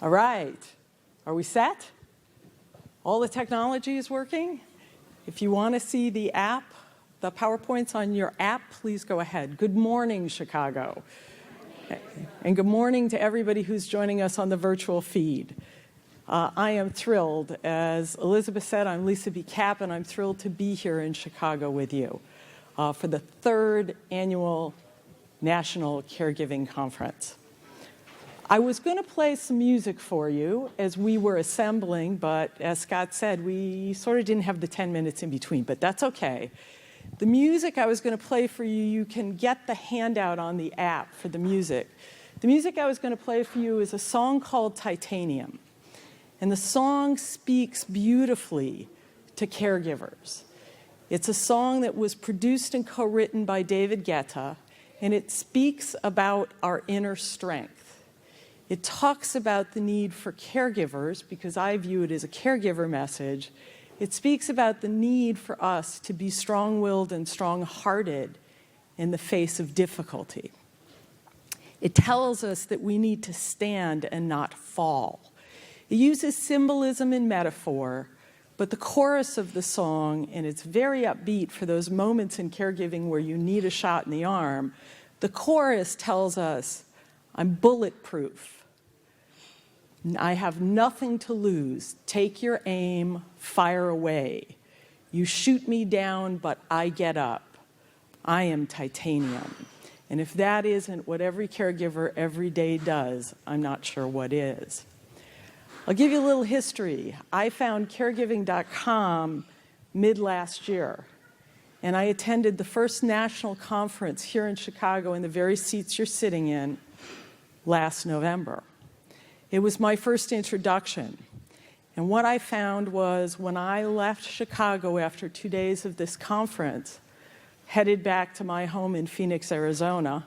All right, are we set? All the technology is working? If you want to see the app, the PowerPoints on your app, please go ahead. Good morning, Chicago. And good morning to everybody who's joining us on the virtual feed. I am thrilled. As Elizabeth said, I'm Lisa B Capp, and I'm thrilled to be here in Chicago with you for the third annual National Caregiving Conference. I was going to play some music for you as we were assembling, but as Scott said, we sort of didn't have the 10 minutes in between, but that's okay. The music I was going to play for you, you can get the handout on the app for the music. The music I was going to play for you is a song called Titanium. And the song speaks beautifully to caregivers. It's a song that was produced and co-written by David Guetta, and it speaks about our inner strength. It talks about the need for caregivers, because I view it as a caregiver message. It speaks about the need for us to be strong-willed and strong-hearted in the face of difficulty. It tells us that we need to stand and not fall. It uses symbolism and metaphor, but the chorus of the song, and it's very upbeat for those moments in caregiving where you need a shot in the arm, the chorus tells us, I'm bulletproof. I have nothing to lose. Take your aim, fire away. You shoot me down, but I get up. I am titanium. And if that isn't what every caregiver every day does, I'm not sure what is. I'll give you a little history. I found caregiving.com mid-last year, and I attended the first national conference here in Chicago in the very seats you're sitting in last November. It was my first introduction, and what I found was when I left Chicago after 2 days of this conference, headed back to my home in Phoenix, Arizona,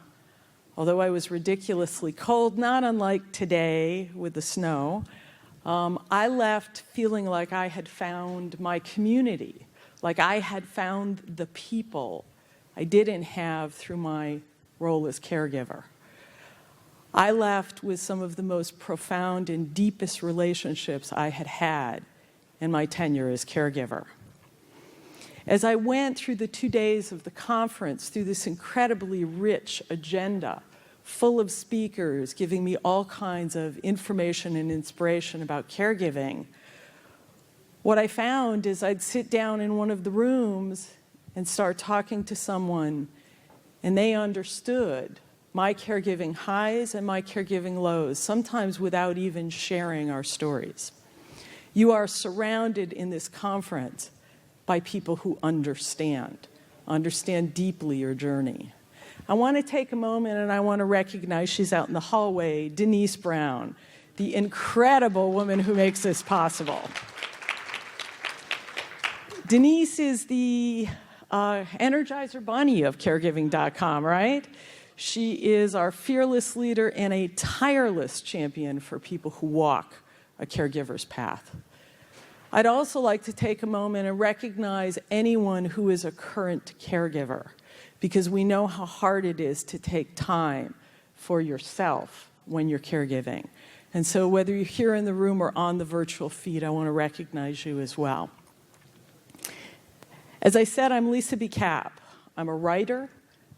although I was ridiculously cold, not unlike today with the snow, I left feeling like I had found my community, like I had found the people I didn't have through my role as caregiver. I left with some of the most profound and deepest relationships I had had in my tenure as caregiver. As I went through the 2 days of the conference, through this incredibly rich agenda, full of speakers giving me all kinds of information and inspiration about caregiving, what I found is I'd sit down in one of the rooms and start talking to someone, and they understood my caregiving highs and my caregiving lows, sometimes without even sharing our stories. You are surrounded in this conference by people who understand deeply your journey. I want to take a moment and I want to recognize, she's out in the hallway, Denise Brown, the incredible woman who makes this possible. Denise is the Energizer Bunny of caregiving.com, right? She is our fearless leader and a tireless champion for people who walk a caregiver's path. I'd also like to take a moment and recognize anyone who is a current caregiver, because we know how hard it is to take time for yourself when you're caregiving. And so whether you're here in the room or on the virtual feed, I want to recognize you as well. As I said, I'm Lisa B Capp. I'm a writer,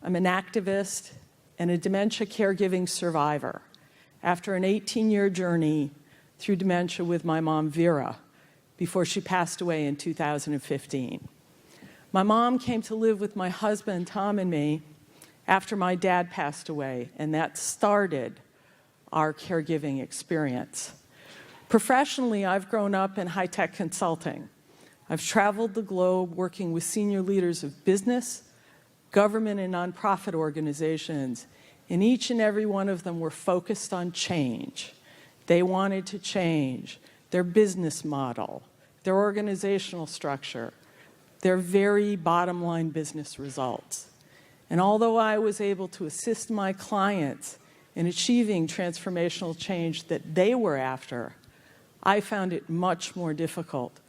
I'm an activist, and a dementia caregiving survivor after an 18-year journey through dementia with my mom, Vera, before she passed away in 2015. My mom came to live with my husband, Tom, and me after my dad passed away, and that started our caregiving experience. Professionally, I've grown up in high-tech consulting. I've traveled the globe working with senior leaders of business, government, and nonprofit organizations, and each and every one of them were focused on change. They wanted to change their business model, their organizational structure, their very bottom line business results. And although I was able to assist my clients in achieving transformational change that they were after, I found it much more difficult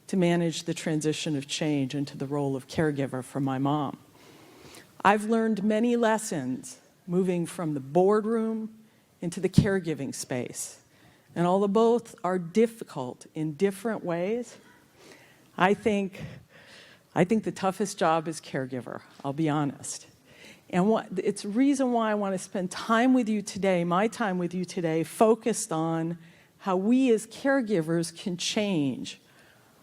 to manage the transition of change into the role of caregiver for my mom. I've learned many lessons moving from the boardroom into the caregiving space. And although both are difficult in different ways, I think the toughest job is caregiver, I'll be honest. And it's the reason why I want to spend time with you today, my time with you today, focused on how we as caregivers can change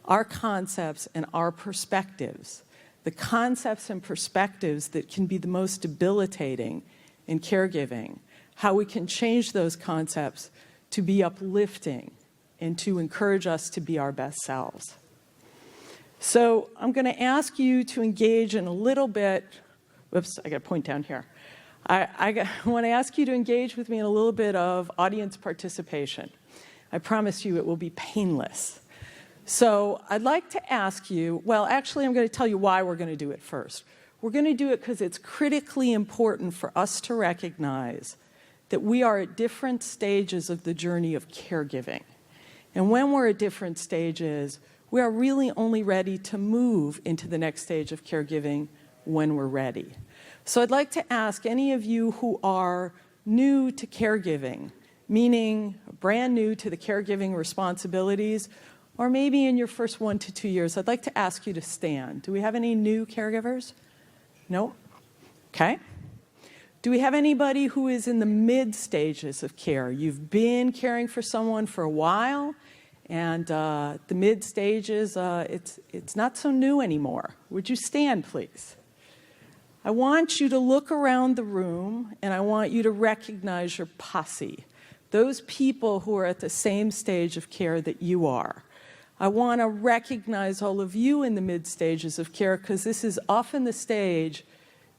our concepts and our perspectives, the concepts and perspectives that can be the most debilitating in caregiving, how we can change those concepts to be uplifting and to encourage us to be our best selves. So I'm going to ask you to engage in a little bit, whoops, I got to point down here. I want to ask you to engage with me in a little bit of audience participation. I promise you it will be painless. So I'd like to ask you, well, actually I'm going to tell you why we're going to do it first. We're going to do it because it's critically important for us to recognize that we are at different stages of the journey of caregiving. And when we're at different stages, we are really only ready to move into the next stage of caregiving when we're ready. So I'd like to ask any of you who are new to caregiving, meaning brand new to the caregiving responsibilities, or maybe in your first 1 to 2 years, I'd like to ask you to stand. Do we have any new caregivers? No? Okay. Do we have anybody who is in the mid stages of care? You've been caring for someone for a while, and the mid stages, it's not so new anymore. Would you stand, please? I want you to look around the room, and I want you to recognize your posse, those people who are at the same stage of care that you are. I want to recognize all of you in the mid stages of care because this is often the stage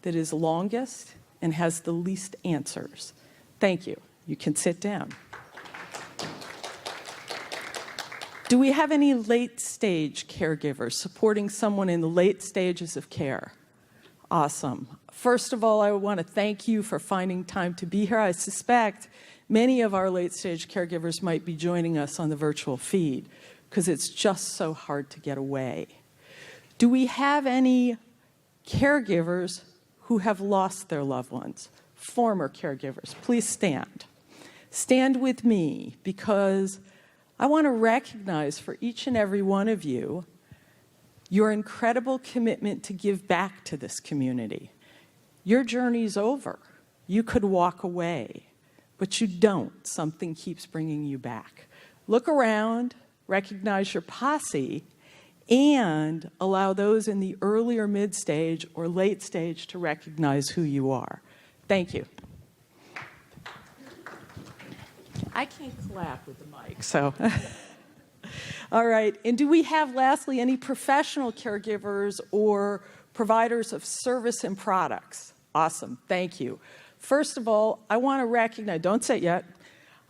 that is longest and has the least answers. Thank you. You can sit down. Do we have any late-stage caregivers supporting someone in the late stages of care? Awesome. First of all, I want to thank you for finding time to be here. I suspect many of our late-stage caregivers might be joining us on the virtual feed because it's just so hard to get away. Do we have any caregivers who have lost their loved ones? Former caregivers, please stand. Stand with me because I want to recognize for each and every one of you your incredible commitment to give back to this community. Your journey's over. You could walk away, but you don't. Something keeps bringing you back. Look around, recognize your posse, and allow those in the earlier mid-stage or late stage to recognize who you are. Thank you. I can't clap with the mic, so. All right, and do we have, lastly, any professional caregivers or providers of service and products? Awesome, thank you. First of all, I want to recognize, don't sit yet,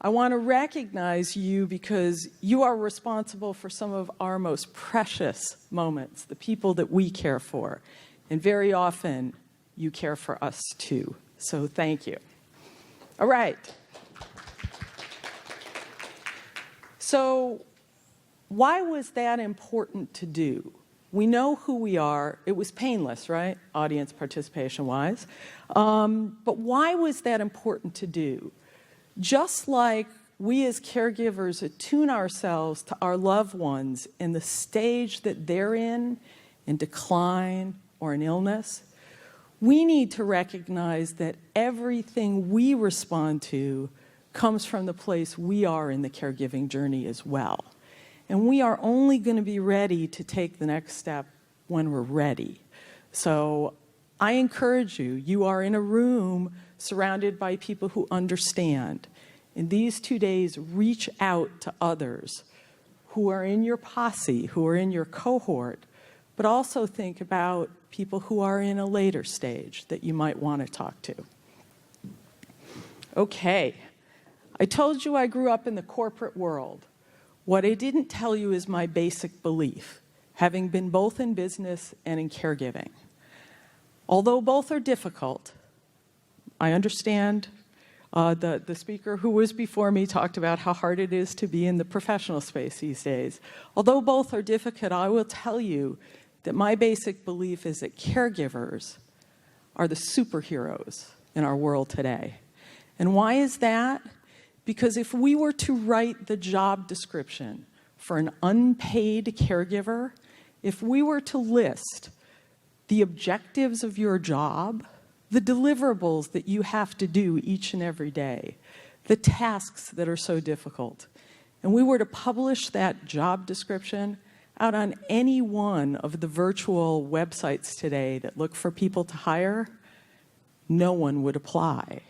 I want to recognize you because you are responsible for some of our most precious moments, the people that we care for. And very often, you care for us too. So thank you. All right. So why was that important to do? We know who we are. It was painless, right? Audience participation-wise. But why was that important to do? Just like we as caregivers attune ourselves to our loved ones in the stage that they're in decline or in illness, we need to recognize that everything we respond to comes from the place we are in the caregiving journey as well. And we are only going to be ready to take the next step when we're ready. So I encourage you, you are in a room surrounded by people who understand. In these 2 days, reach out to others who are in your posse, who are in your cohort, but also think about people who are in a later stage that you might want to talk to. Okay, I told you I grew up in the corporate world. What I didn't tell you is my basic belief, having been both in business and in caregiving. Although both are difficult, I understand the speaker who was before me talked about how hard it is to be in the professional space these days. Although both are difficult, I will tell you that my basic belief is that caregivers are the superheroes in our world today. And why is that? Because if we were to write the job description for an unpaid caregiver, if we were to list the objectives of your job, the deliverables that you have to do each and every day, the tasks that are so difficult, and we were to publish that job description out on any one of the virtual websites today that look for people to hire, no one would apply.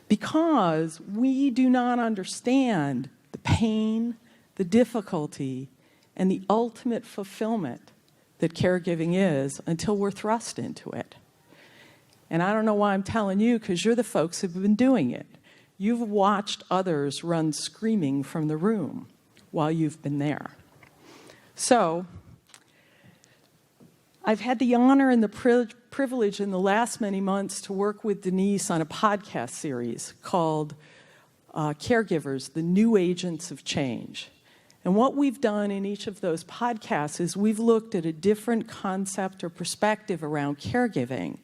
Because we do not understand the pain, the difficulty, and the ultimate fulfillment that caregiving is until we're thrust into it. And I don't know why I'm telling you, because you're the folks who've been doing it. You've watched others run screaming from the room while you've been there. So, I've had the honor and the privilege in the last many months to work with Denise on a podcast series called Caregivers, the New Agents of Change. And what we've done in each of those podcasts is we've looked at a different concept or perspective around caregiving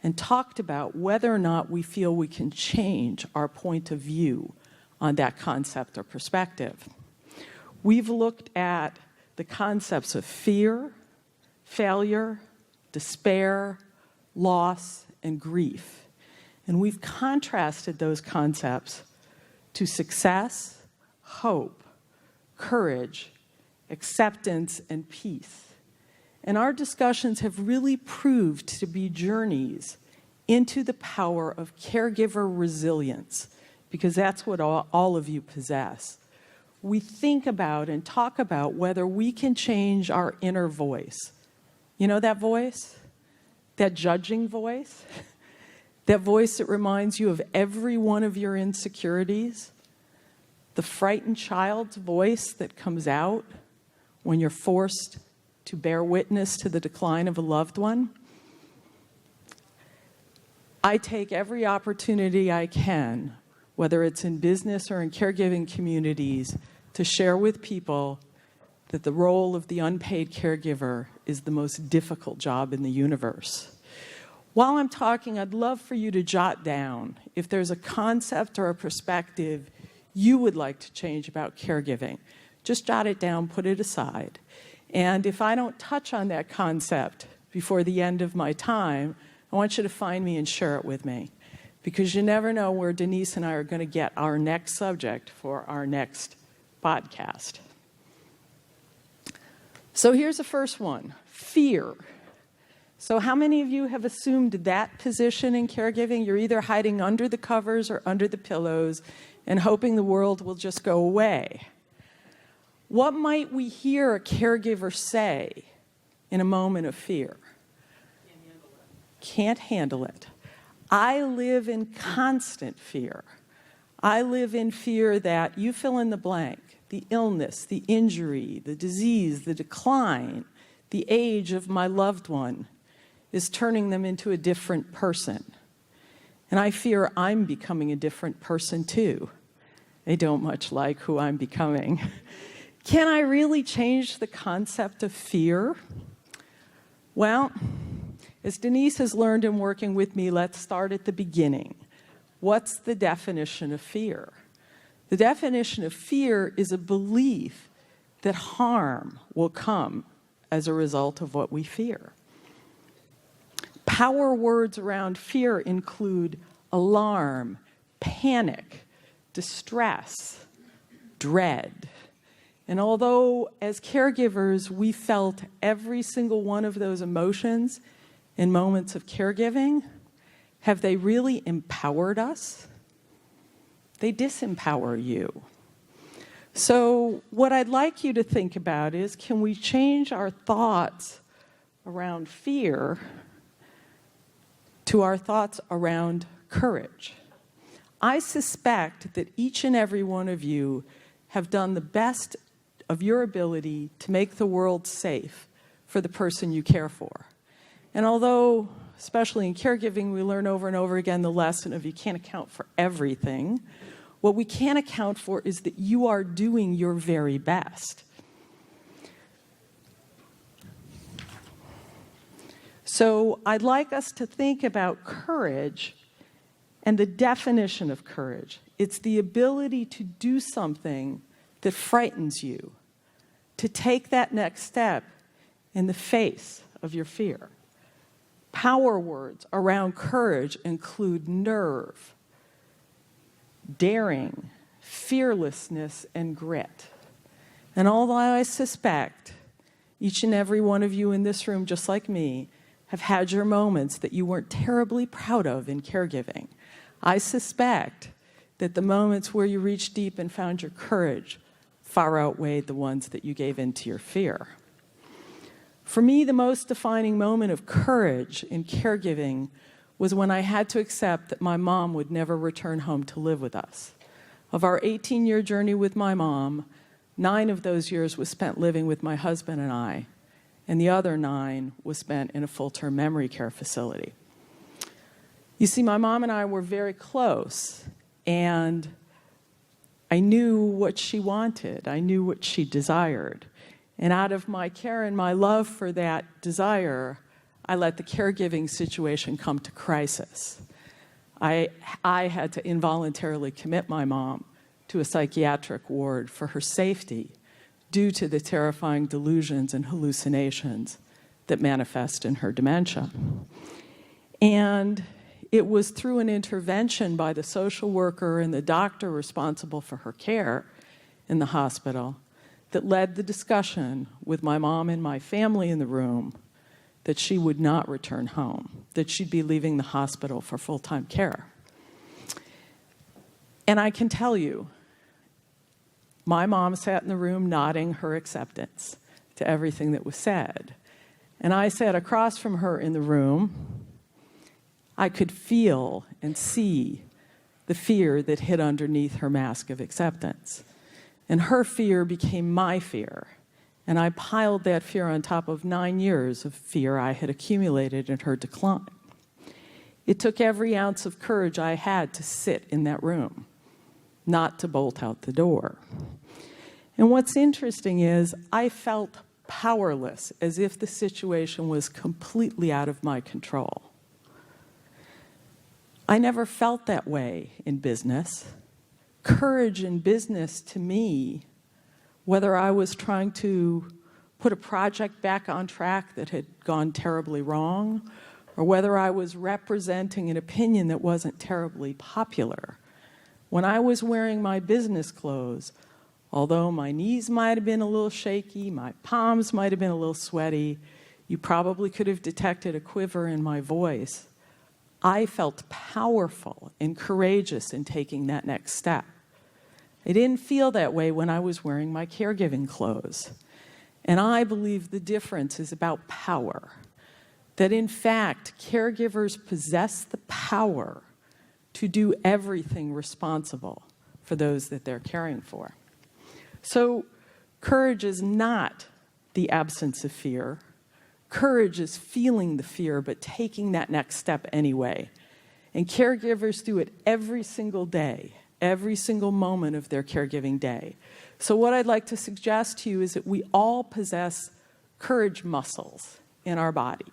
and talked about whether or not we feel we can change our point of view on that concept or perspective. We've looked at the concepts of fear, failure, despair, loss, and grief. And we've contrasted those concepts to success, hope, courage, acceptance, and peace. And our discussions have really proved to be journeys into the power of caregiver resilience, because that's what all of you possess. We think about and talk about whether we can change our inner voice. You know that voice? That judging voice? That voice that reminds you of every one of your insecurities? The frightened child's voice that comes out when you're forced to bear witness to the decline of a loved one? I take every opportunity I can, whether it's in business or in caregiving communities, to share with people that the role of the unpaid caregiver is the most difficult job in the universe. While I'm talking, I'd love for you to jot down if there's a concept or a perspective you would like to change about caregiving. Just jot it down, put it aside. And if I don't touch on that concept before the end of my time, I want you to find me and share it with me. Because you never know where Denise and I are going to get our next subject for our next podcast. So here's the first one, fear. So how many of you have assumed that position in caregiving? You're either hiding under the covers or under the pillows and hoping the world will just go away. What might we hear a caregiver say in a moment of fear? Can't handle it. I live in constant fear. I live in fear that you fill in the blank. The illness, the injury, the disease, the decline, the age of my loved one is turning them into a different person. And I fear I'm becoming a different person too. They don't much like who I'm becoming. Can I really change the concept of fear? Well, as Denise has learned in working with me, let's start at the beginning. What's the definition of fear? The definition of fear is a belief that harm will come as a result of what we fear. Power words around fear include alarm, panic, distress, dread. And although as caregivers we felt every single one of those emotions in moments of caregiving, have they really empowered us? They disempower you. So what I'd like you to think about is, can we change our thoughts around fear to our thoughts around courage? I suspect that each and every one of you have done the best of your ability to make the world safe for the person you care for. And although, especially in caregiving, we learn over and over again the lesson of you can't account for everything, what we can account for is that you are doing your very best. So I'd like us to think about courage and the definition of courage. It's the ability to do something that frightens you, to take that next step in the face of your fear. Power words around courage include nerve, daring, fearlessness, and grit. And although I suspect each and every one of you in this room, just like me, have had your moments that you weren't terribly proud of in caregiving, I suspect that the moments where you reached deep and found your courage far outweighed the ones that you gave in to your fear. For me, the most defining moment of courage in caregiving was when I had to accept that my mom would never return home to live with us. Of our 18-year journey with my mom, 9 of those years was spent living with my husband and I, and the other 9 was spent in a full-term memory care facility. You see, my mom and I were very close, and I knew what she wanted. I knew what she desired. And out of my care and my love for that desire, I let the caregiving situation come to crisis. I had to involuntarily commit my mom to a psychiatric ward for her safety due to the terrifying delusions and hallucinations that manifest in her dementia. And it was through an intervention by the social worker and the doctor responsible for her care in the hospital that led the discussion with my mom and my family in the room that she would not return home, that she'd be leaving the hospital for full-time care. And I can tell you, my mom sat in the room nodding her acceptance to everything that was said. And I sat across from her in the room. I could feel and see the fear that hid underneath her mask of acceptance. And her fear became my fear. And I piled that fear on top of 9 years of fear I had accumulated in her decline. It took every ounce of courage I had to sit in that room, not to bolt out the door. And what's interesting is I felt powerless, as if the situation was completely out of my control. I never felt that way in business. Courage in business to me, whether I was trying to put a project back on track that had gone terribly wrong, or whether I was representing an opinion that wasn't terribly popular. When I was wearing my business clothes, although my knees might have been a little shaky, my palms might have been a little sweaty, you probably could have detected a quiver in my voice. I felt powerful and courageous in taking that next step. I didn't feel that way when I was wearing my caregiving clothes. And I believe the difference is about power. That in fact, caregivers possess the power to do everything responsible for those that they're caring for. So courage is not the absence of fear. Courage is feeling the fear, but taking that next step anyway. And caregivers do it every single day, every single moment of their caregiving day. So what I'd like to suggest to you is that we all possess courage muscles in our body,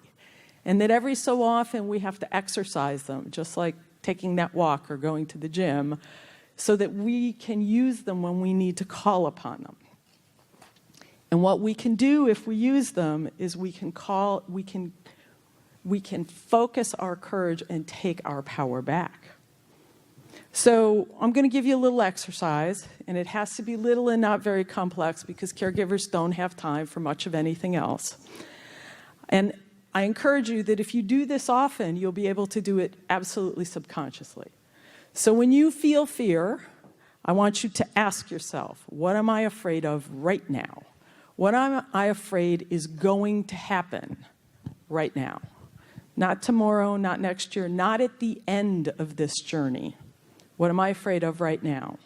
and that every so often we have to exercise them, just like taking that walk or going to the gym, so that we can use them when we need to call upon them. And what we can do if we use them is we can focus our courage and take our power back. So I'm going to give you a little exercise, and it has to be little and not very complex because caregivers don't have time for much of anything else. And I encourage you that if you do this often, you'll be able to do it absolutely subconsciously. So when you feel fear, I want you to ask yourself, what am I afraid of right now? What am I afraid is going to happen right now? Not tomorrow, not next year, not at the end of this journey. What am I afraid of right now?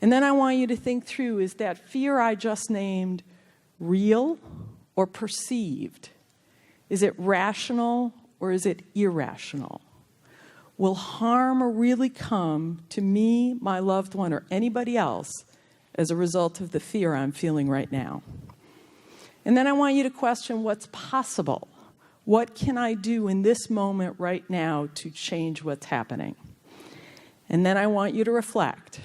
And then I want you to think through, is that fear I just named real or perceived? Is it rational or is it irrational? Will harm really come to me, my loved one, or anybody else as a result of the fear I'm feeling right now? And then I want you to question what's possible. What can I do in this moment right now to change what's happening? And then I want you to reflect.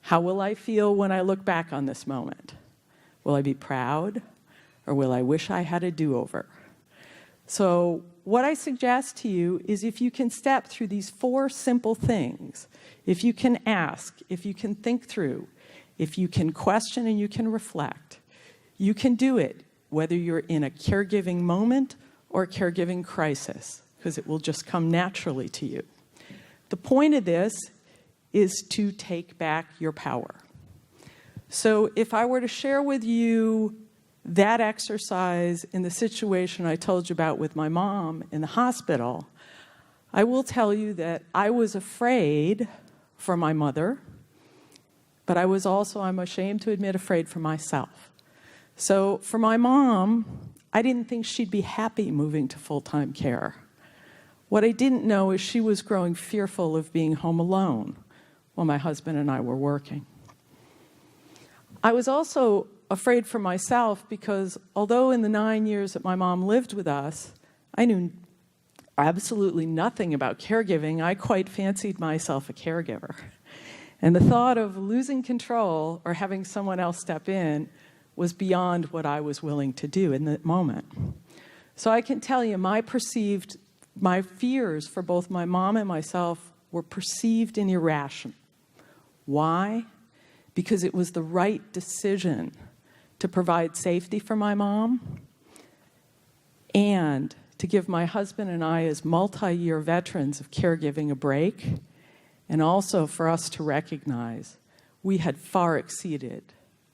How will I feel when I look back on this moment? Will I be proud, or will I wish I had a do-over? So what I suggest to you is if you can step through these 4 simple things, if you can ask, if you can think through, if you can question and you can reflect, you can do it whether you're in a caregiving moment or a caregiving crisis, because it will just come naturally to you. The point of this is to take back your power. So if I were to share with you that exercise in the situation I told you about with my mom in the hospital, I will tell you that I was afraid for my mother, but I was also, I'm ashamed to admit, afraid for myself. So for my mom, I didn't think she'd be happy moving to full-time care. What I didn't know is she was growing fearful of being home alone while my husband and I were working. I was also afraid for myself because although in the 9 years that my mom lived with us, I knew absolutely nothing about caregiving, I quite fancied myself a caregiver. And the thought of losing control or having someone else step in was beyond what I was willing to do in that moment. So I can tell you my fears for both my mom and myself were perceived and irrational. Why? Because it was the right decision to provide safety for my mom and to give my husband and I, as multi-year veterans of caregiving, a break, and also for us to recognize we had far exceeded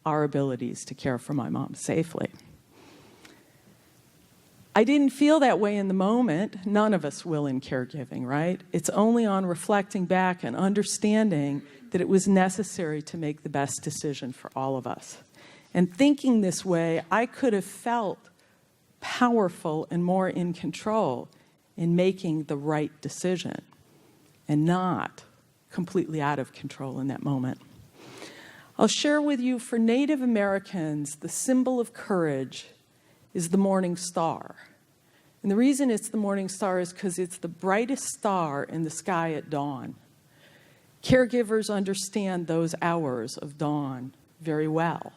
our abilities to care for my mom safely. I didn't feel that way in the moment. None of us will in caregiving, right? It's only on reflecting back and understanding that it was necessary to make the best decision for all of us. And thinking this way, I could have felt powerful and more in control in making the right decision and not completely out of control in that moment. I'll share with you, for Native Americans, the symbol of courage is the morning star. And the reason it's the morning star is because it's the brightest star in the sky at dawn. Caregivers understand those hours of dawn very well.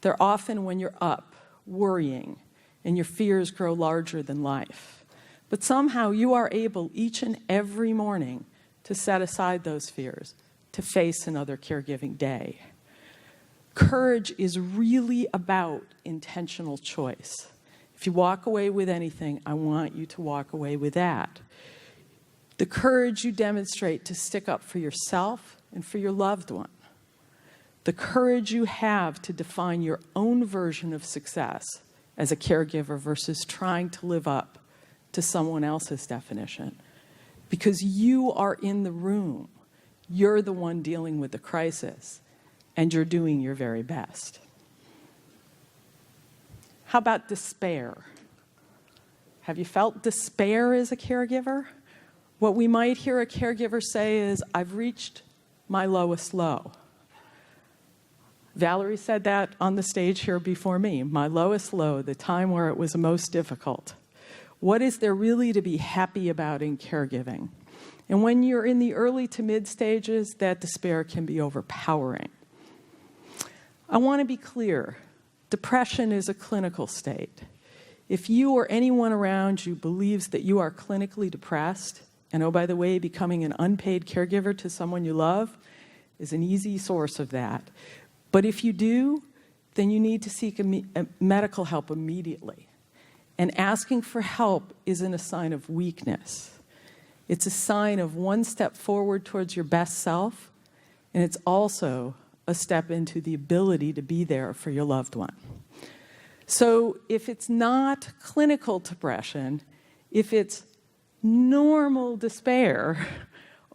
They're often when you're up, worrying, and your fears grow larger than life. But somehow you are able each and every morning to set aside those fears, to face another caregiving day. Courage is really about intentional choice. If you walk away with anything, I want you to walk away with that. The courage you demonstrate to stick up for yourself and for your loved one. The courage you have to define your own version of success as a caregiver versus trying to live up to someone else's definition. Because you are in the room. You're the one dealing with the crisis, and you're doing your very best. How about despair? Have you felt despair as a caregiver? What we might hear a caregiver say is, I've reached my lowest low. Valerie said that on the stage here before me, my lowest low, the time where it was most difficult. What is there really to be happy about in caregiving? And when you're in the early to mid stages, that despair can be overpowering. I want to be clear. Depression is a clinical state. If you or anyone around you believes that you are clinically depressed, and oh, by the way, becoming an unpaid caregiver to someone you love is an easy source of that. But if you do, then you need to seek medical help immediately. And asking for help isn't a sign of weakness. It's a sign of one step forward towards your best self, and it's also a step into the ability to be there for your loved one. So if it's not clinical depression, if it's normal despair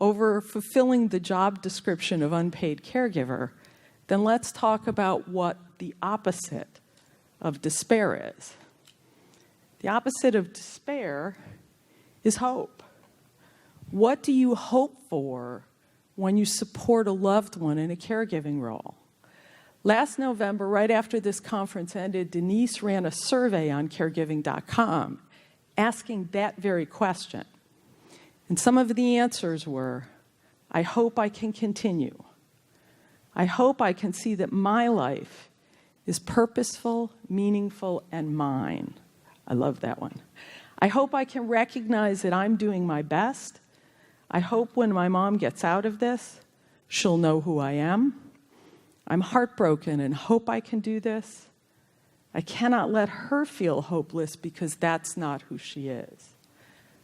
over fulfilling the job description of unpaid caregiver, then let's talk about what the opposite of despair is. The opposite of despair is hope. What do you hope for when you support a loved one in a caregiving role? Last November, right after this conference ended, Denise ran a survey on caregiving.com asking that very question. And some of the answers were, I hope I can continue. I hope I can see that my life is purposeful, meaningful, and mine. I love that one. I hope I can recognize that I'm doing my best. I hope when my mom gets out of this, she'll know who I am. I'm heartbroken and hope I can do this. I cannot let her feel hopeless because that's not who she is.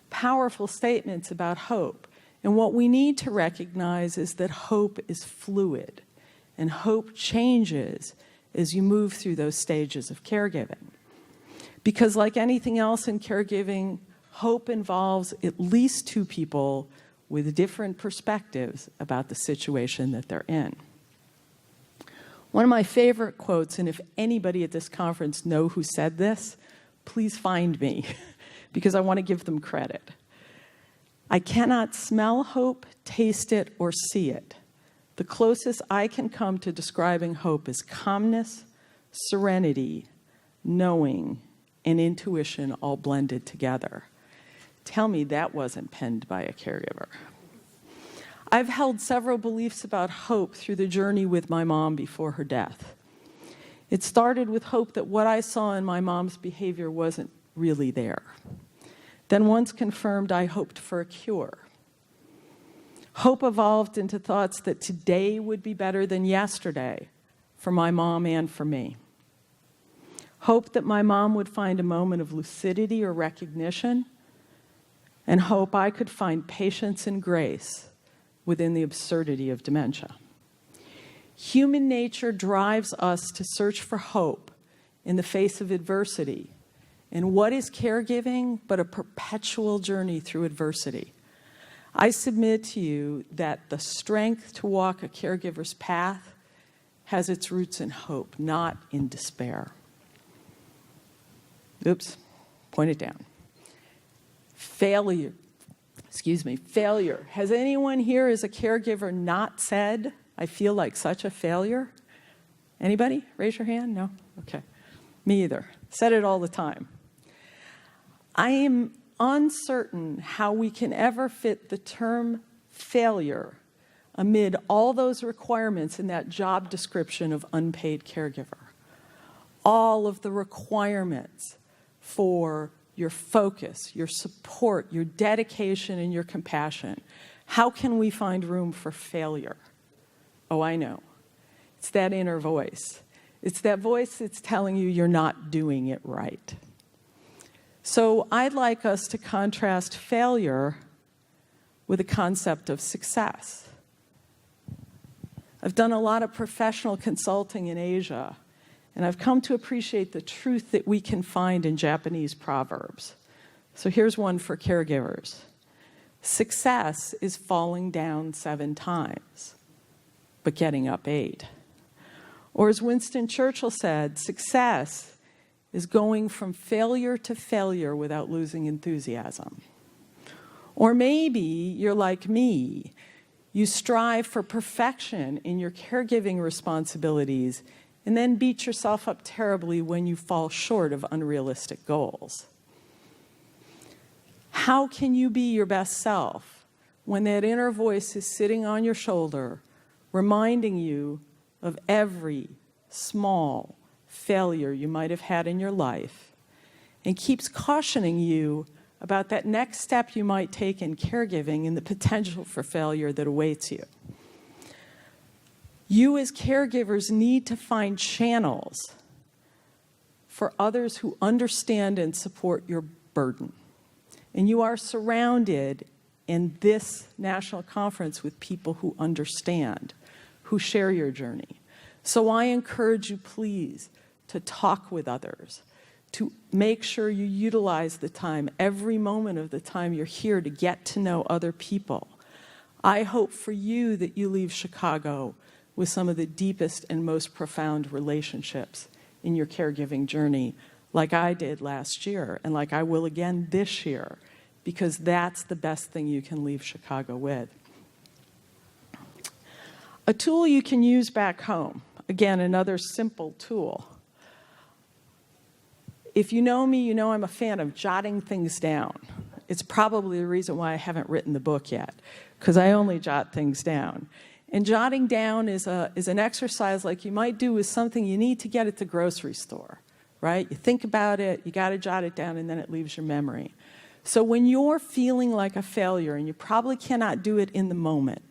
Powerful statements about hope. And what we need to recognize is that hope is fluid, and hope changes as you move through those stages of caregiving. Because like anything else in caregiving, hope involves at least two people with different perspectives about the situation that they're in. One of my favorite quotes, and if anybody at this conference know who said this, please find me, because I want to give them credit. I cannot smell hope, taste it, or see it. The closest I can come to describing hope is calmness, serenity, knowing, and intuition all blended together. Tell me that wasn't penned by a caregiver. I've held several beliefs about hope through the journey with my mom before her death. It started with hope that what I saw in my mom's behavior wasn't really there. Then once confirmed, I hoped for a cure. Hope evolved into thoughts that today would be better than yesterday for my mom and for me. Hope that my mom would find a moment of lucidity or recognition, and hope I could find patience and grace within the absurdity of dementia. Human nature drives us to search for hope in the face of adversity. And what is caregiving but a perpetual journey through adversity? I submit to you that the strength to walk a caregiver's path has its roots in hope, not in despair. Oops, point it down. Failure. Has anyone here as a caregiver not said, I feel like such a failure? Anybody? Raise your hand? No? Okay. Me either. Said it all the time. I am uncertain how we can ever fit the term failure amid all those requirements in that job description of unpaid caregiver. All of the requirements for your focus, your support, your dedication, and your compassion. How can we find room for failure? Oh, I know. It's that inner voice. It's that voice that's telling you you're not doing it right. So I'd like us to contrast failure with the concept of success. I've done a lot of professional consulting in Asia, and I've come to appreciate the truth that we can find in Japanese proverbs. So here's one for caregivers. Success is falling down 7 times, but getting up 8. Or as Winston Churchill said, success is going from failure to failure without losing enthusiasm. Or maybe you're like me. You strive for perfection in your caregiving responsibilities and then beat yourself up terribly when you fall short of unrealistic goals. How can you be your best self when that inner voice is sitting on your shoulder, reminding you of every small failure you might have had in your life, and keeps cautioning you about that next step you might take in caregiving and the potential for failure that awaits you? You as caregivers need to find channels for others who understand and support your burden. And you are surrounded in this national conference with people who understand, who share your journey. So I encourage you, please, to talk with others, to make sure you utilize the time, every moment of the time you're here, to get to know other people. I hope for you that you leave Chicago with some of the deepest and most profound relationships in your caregiving journey, like I did last year and like I will again this year, because that's the best thing you can leave Chicago with. A tool you can use back home, again, another simple tool. If you know me, you know I'm a fan of jotting things down. It's probably the reason why I haven't written the book yet, because I only jot things down. And jotting down is an exercise like you might do with something you need to get at the grocery store, right? You think about it, you got to jot it down, and then it leaves your memory. So when you're feeling like a failure, and you probably cannot do it in the moment,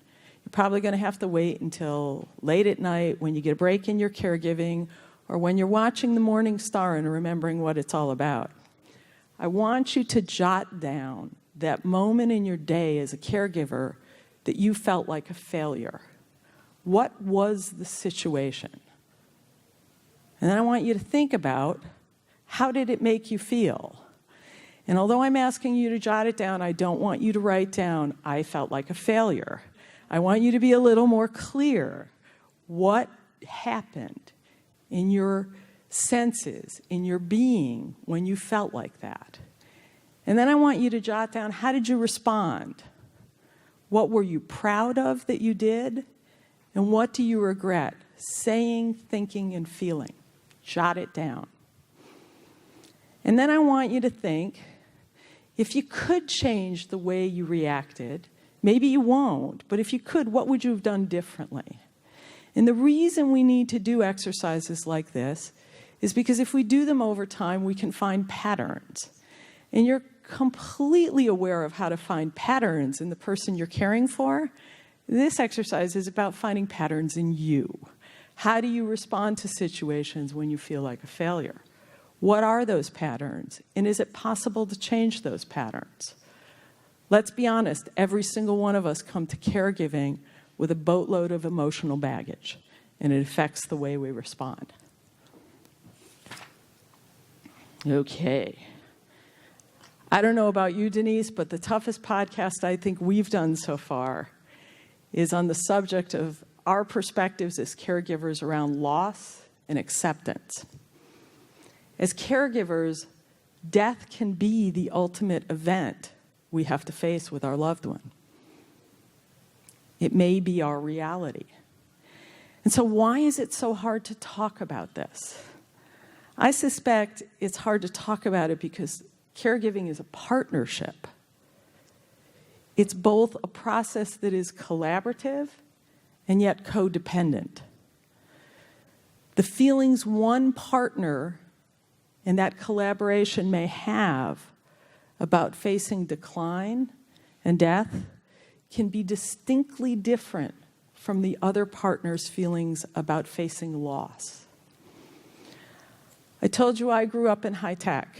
you're probably going to have to wait until late at night when you get a break in your caregiving, or when you're watching the morning star and remembering what it's all about. I want you to jot down that moment in your day as a caregiver that you felt like a failure. What was the situation? And then I want you to think about, how did it make you feel? And although I'm asking you to jot it down, I don't want you to write down, I felt like a failure. I want you to be a little more clear. What happened in your senses, in your being, when you felt like that? And then I want you to jot down, how did you respond? What were you proud of that you did? And what do you regret saying, thinking, and feeling? Jot it down. And then I want you to think, if you could change the way you reacted, maybe you won't, but if you could, what would you have done differently? And the reason we need to do exercises like this is because if we do them over time, we can find patterns. And you're completely aware of how to find patterns in the person you're caring for. This exercise is about finding patterns in you. How do you respond to situations when you feel like a failure? What are those patterns? And is it possible to change those patterns? Let's be honest, every single one of us come to caregiving with a boatload of emotional baggage, and it affects the way we respond. Okay. I don't know about you, Denise, but the toughest podcast I think we've done so far is on the subject of our perspectives as caregivers around loss and acceptance. As caregivers, death can be the ultimate event we have to face with our loved one. It may be our reality. And so why is it so hard to talk about this? I suspect it's hard to talk about it because caregiving is a partnership. It's both a process that is collaborative and yet codependent. The feelings one partner and that collaboration may have about facing decline and death can be distinctly different from the other partner's feelings about facing loss. I told you I grew up in high tech.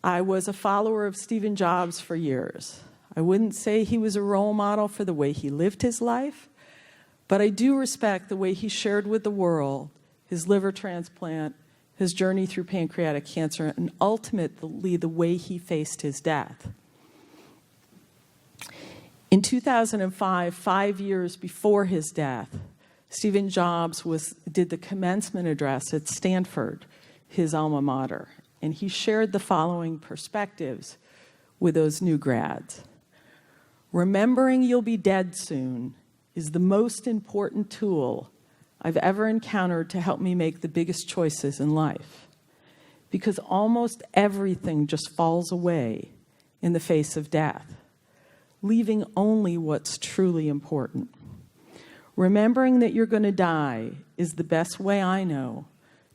I was a follower of Steve Jobs for years. I wouldn't say he was a role model for the way he lived his life, but I do respect the way he shared with the world his liver transplant, his journey through pancreatic cancer, and ultimately the way he faced his death. In 2005, 5 years before his death, Steve Jobs did the commencement address at Stanford, his alma mater, and he shared the following perspectives with those new grads. Remembering you'll be dead soon is the most important tool I've ever encountered to help me make the biggest choices in life, because almost everything just falls away in the face of death, leaving only what's truly important. Remembering that you're going to die is the best way I know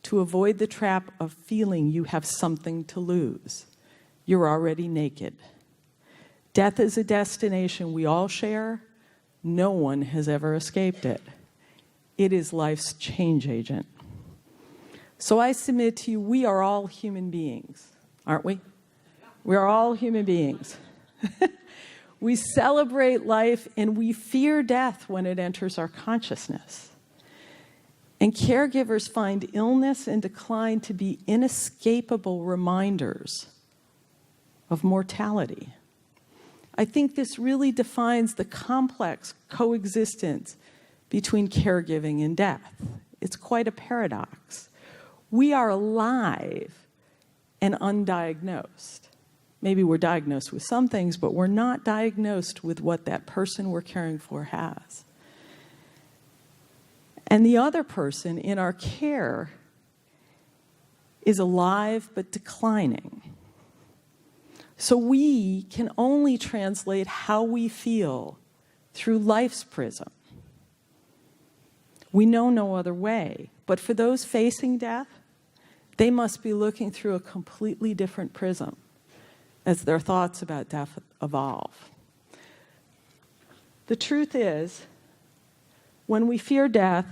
to avoid the trap of feeling you have something to lose. You're already naked. Death is a destination we all share. No one has ever escaped it. It is life's change agent. So I submit to you, we are all human beings, aren't we? We are all human beings. We celebrate life and we fear death when it enters our consciousness. And caregivers find illness and decline to be inescapable reminders of mortality. I think this really defines the complex coexistence between caregiving and death. It's quite a paradox. We are alive and undiagnosed. Maybe we're diagnosed with some things, but we're not diagnosed with what that person we're caring for has. And the other person in our care is alive but declining. So we can only translate how we feel through life's prism. We know no other way, but for those facing death, they must be looking through a completely different prism as their thoughts about death evolve. The truth is, when we fear death,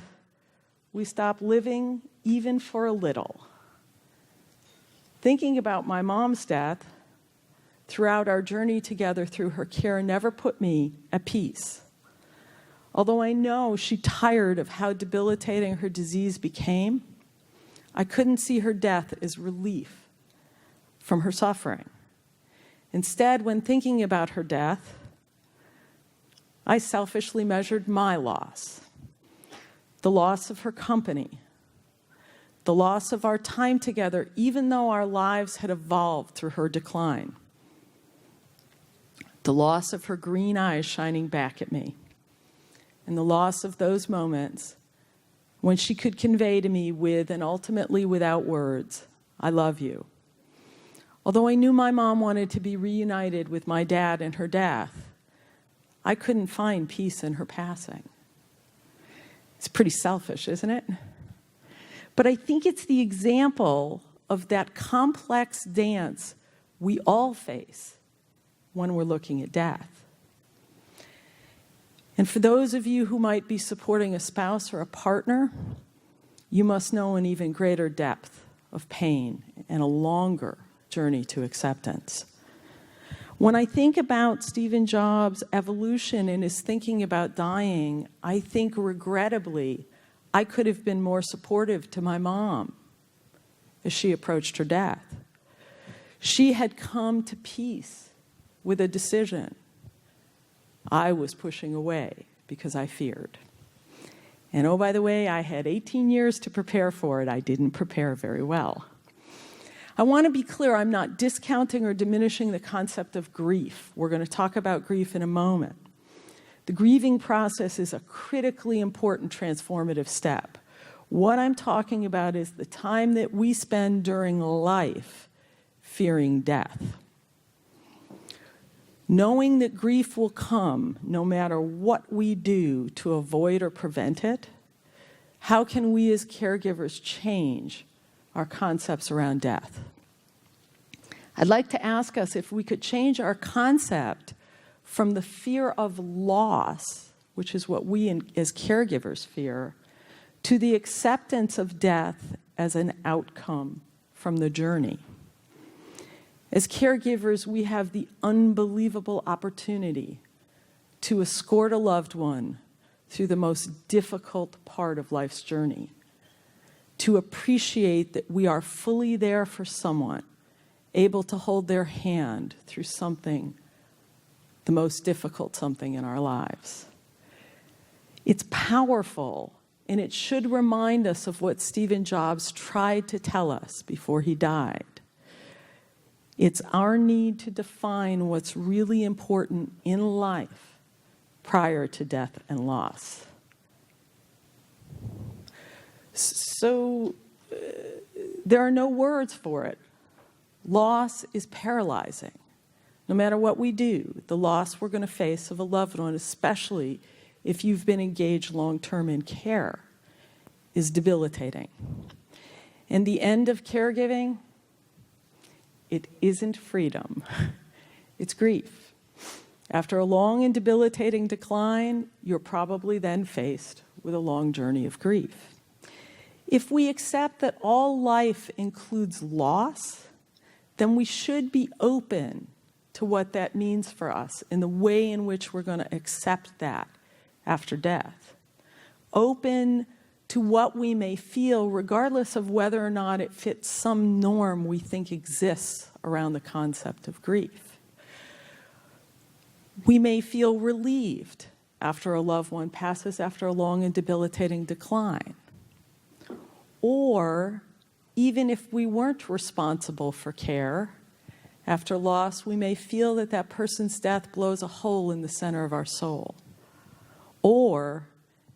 we stop living even for a little. Thinking about my mom's death throughout our journey together through her care never put me at peace. Although I know she tired of how debilitating her disease became, I couldn't see her death as relief from her suffering. Instead, when thinking about her death, I selfishly measured my loss, the loss of her company, the loss of our time together, even though our lives had evolved through her decline, the loss of her green eyes shining back at me, and the loss of those moments when she could convey to me with, and ultimately without words, I love you. Although I knew my mom wanted to be reunited with my dad in her death, I couldn't find peace in her passing. It's pretty selfish, isn't it? But I think it's the example of that complex dance we all face when we're looking at death. And for those of you who might be supporting a spouse or a partner, you must know an even greater depth of pain and a longer journey to acceptance. When I think about Stephen Jobs' evolution and his thinking about dying, I think regrettably, I could have been more supportive to my mom as she approached her death. She had come to peace with a decision I was pushing away because I feared. And oh, by the way, I had 18 years to prepare for it. I didn't prepare very well. I want to be clear, I'm not discounting or diminishing the concept of grief. We're going to talk about grief in a moment. The grieving process is a critically important transformative step. What I'm talking about is the time that we spend during life fearing death. Knowing that grief will come no matter what we do to avoid or prevent it, how can we as caregivers change our concepts around death? I'd like to ask us if we could change our concept from the fear of loss, which is what we as caregivers fear, to the acceptance of death as an outcome from the journey. As caregivers, we have the unbelievable opportunity to escort a loved one through the most difficult part of life's journey, to appreciate that we are fully there for someone, able to hold their hand through something, the most difficult something in our lives. It's powerful, and it should remind us of what Stephen Jobs tried to tell us before he died. It's our need to define what's really important in life prior to death and loss. So there are no words for it. Loss is paralyzing. No matter what we do, the loss we're going to face of a loved one, especially if you've been engaged long-term in care, is debilitating. And the end of caregiving, it isn't freedom. It's grief. After a long and debilitating decline, you're probably then faced with a long journey of grief. If we accept that all life includes loss, then we should be open to what that means for us in the way in which we're going to accept that after death. Open to what we may feel, regardless of whether or not it fits some norm we think exists around the concept of grief. We may feel relieved after a loved one passes after a long and debilitating decline. Or, even if we weren't responsible for care, after loss, we may feel that that person's death blows a hole in the center of our soul. Or,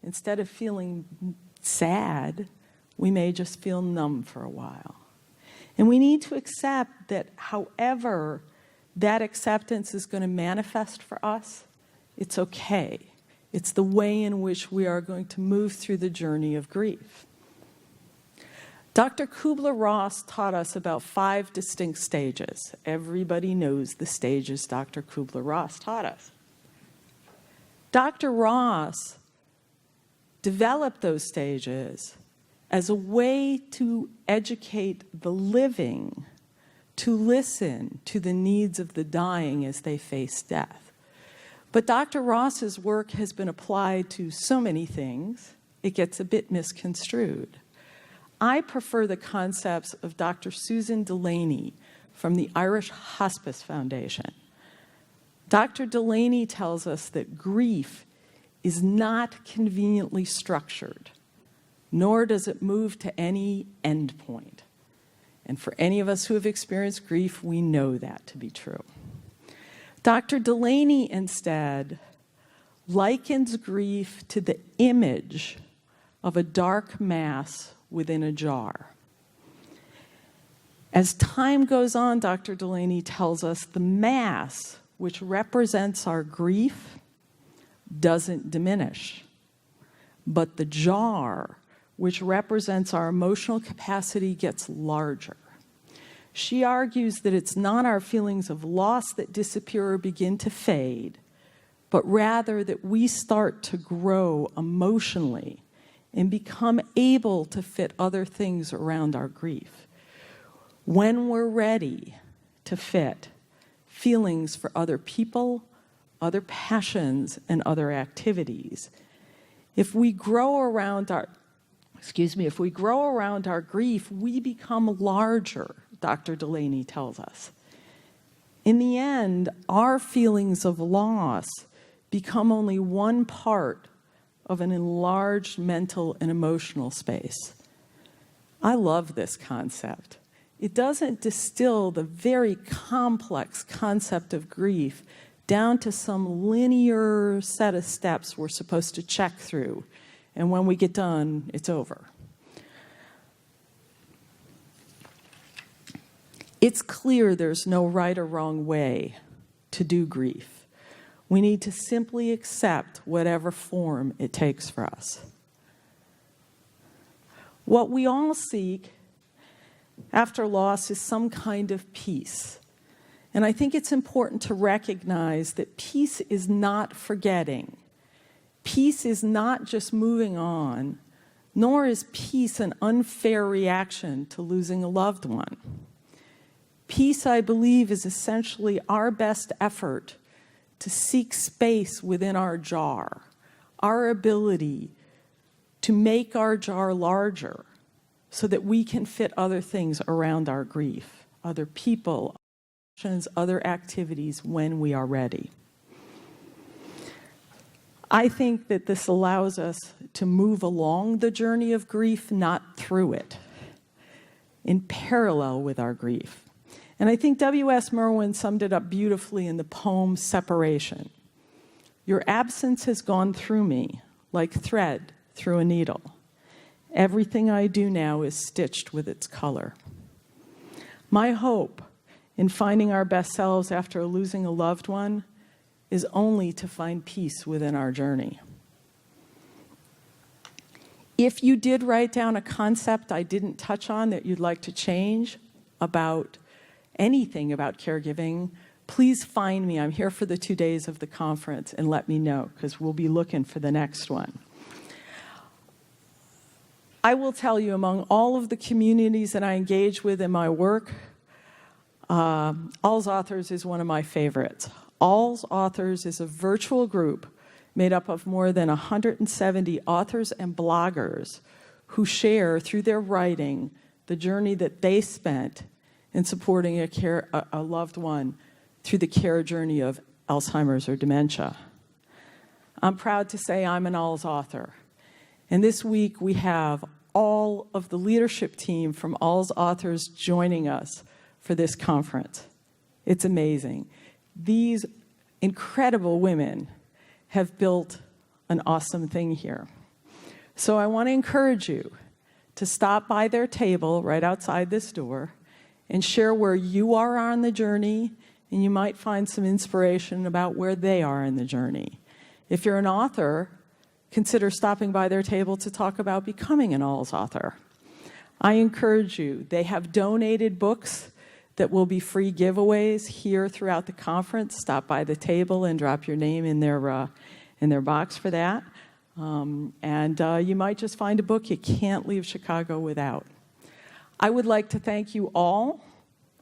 instead of feeling sad, we may just feel numb for a while. And we need to accept that however that acceptance is going to manifest for us, it's okay. It's the way in which we are going to move through the journey of grief. Dr. Kubler-Ross taught us about 5 distinct stages. Everybody knows the stages Dr. Kubler-Ross taught us. Dr. Ross developed those stages as a way to educate the living to listen to the needs of the dying as they face death. But Dr. Ross's work has been applied to so many things, it gets a bit misconstrued. I prefer the concepts of Dr. Susan Delaney from the Irish Hospice Foundation. Dr. Delaney tells us that grief is not conveniently structured, nor does it move to any endpoint. And for any of us who have experienced grief, we know that to be true. Dr. Delaney instead likens grief to the image of a dark mass within a jar. As time goes on, Dr. Delaney tells us the mass, which represents our grief, doesn't diminish, but the jar, which represents our emotional capacity, gets larger. She argues that it's not our feelings of loss that disappear or begin to fade, but rather that we start to grow emotionally and become able to fit other things around our grief. When we're ready to fit feelings for other people, other passions, and other activities, if we grow around our grief, we become larger, Dr. Delaney tells us. In the end, our feelings of loss become only one part of an enlarged mental and emotional space. I love this concept. It doesn't distill the very complex concept of grief down to some linear set of steps we're supposed to check through, and when we get done, it's over. It's clear there's no right or wrong way to do grief. We need to simply accept whatever form it takes for us. What we all seek after loss is some kind of peace. And I think it's important to recognize that peace is not forgetting. Peace is not just moving on, nor is peace an unfair reaction to losing a loved one. Peace, I believe, is essentially our best effort to seek space within our jar, our ability to make our jar larger so that we can fit other things around our grief, other people, other activities when we are ready. I think that this allows us to move along the journey of grief, not through it, in parallel with our grief. And I think W.S. Merwin summed it up beautifully in the poem Separation. Your absence has gone through me like thread through a needle. Everything I do now is stitched with its color. My hope in finding our best selves after losing a loved one is only to find peace within our journey. If you did write down a concept I didn't touch on that you'd like to change about anything about caregiving, please find me. I'm here for the 2 days of the conference, and let me know, because we'll be looking for the next one. I will tell you, among all of the communities that I engage with in my work, All's Authors is one of my favorites. All's Authors is a virtual group made up of more than 170 authors and bloggers who share through their writing the journey that they spent in supporting a loved one through the care journey of Alzheimer's or dementia. I'm proud to say I'm an All's author. And this week we have all of the leadership team from All's Authors joining us for this conference. It's amazing. These incredible women have built an awesome thing here. So I want to encourage you to stop by their table right outside this door and share where you are on the journey and you might find some inspiration about where they are in the journey. If you're an author, consider stopping by their table to talk about becoming an ALS author. I encourage you, they have donated books that will be free giveaways here throughout the conference. Stop by the table and drop your name in their box for that. You might just find a book you can't leave Chicago without. I would like to thank you all.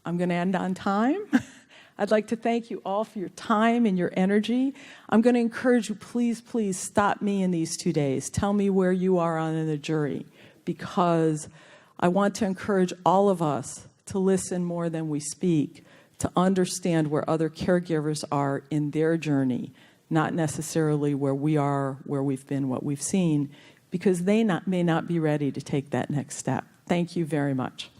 I'm going to end on time. I'd like to thank you all for your time and your energy. I'm going to encourage you, please, please stop me in these 2 days. Tell me where you are on the jury, because I want to encourage all of us to listen more than we speak, to understand where other caregivers are in their journey, not necessarily where we are, where we've been, what we've seen, because they may not be ready to take that next step. Thank you very much.